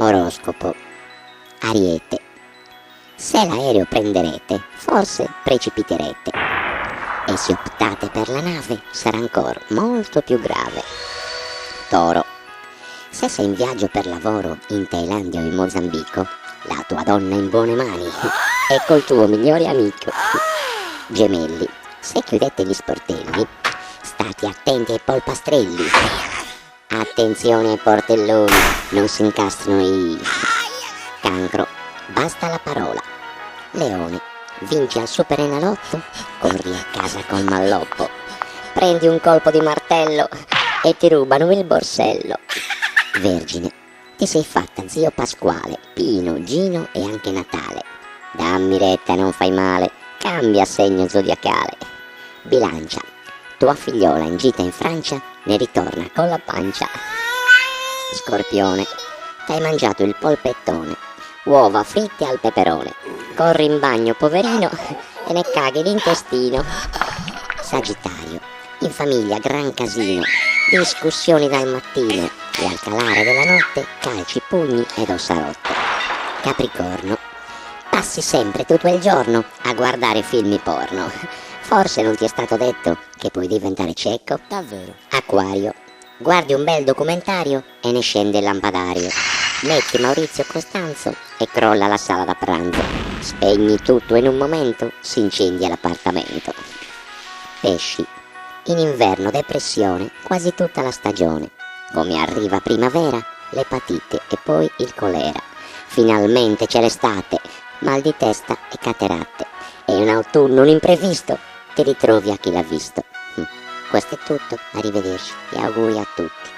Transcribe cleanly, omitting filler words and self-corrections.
Oroscopo. Ariete. Se l'aereo prenderete, forse precipiterete. E se optate per la nave, sarà ancora molto più grave. Toro. Se sei in viaggio per lavoro in Thailandia o in Mozambico, la tua donna è in buone mani e col tuo migliore amico. Gemelli. Se chiudete gli sportelli, state attenti ai polpastrelli. Attenzione ai portelloni, non si incastrano i... Cancro. Basta la parola. Leone. Vinci al Superenalotto, corri a casa col malloppo. Prendi un colpo di martello e ti rubano il borsello. Vergine. Ti sei fatta zio Pasquale, Pino, Gino e anche Natale. Dammi retta, non fai male, cambia segno zodiacale. Bilancia. Tua figliola in gita in Francia ne ritorna con la pancia. Scorpione. T'hai mangiato il polpettone, uova fritte al peperone. Corri in bagno poverino e ne caghi l'intestino. Sagittario. In famiglia gran casino, discussioni dal mattino e al calare della notte calci, pugni ed ossa rotte. Capricorno. Passi sempre tutto il giorno a guardare film porno. Forse non ti è stato detto che puoi diventare cieco? Davvero? Acquario. Guardi un bel documentario e ne scende il lampadario. Metti Maurizio Costanzo e crolla la sala da pranzo. Spegni tutto in un momento, si incendia l'appartamento. Pesci. In inverno depressione quasi tutta la stagione. Come arriva primavera, l'epatite e poi il colera. Finalmente c'è l'estate, mal di testa e cateratte. E un autunno, un imprevisto, ti ritrovi a chi l'ha visto. Questo è tutto, arrivederci e auguri a tutti.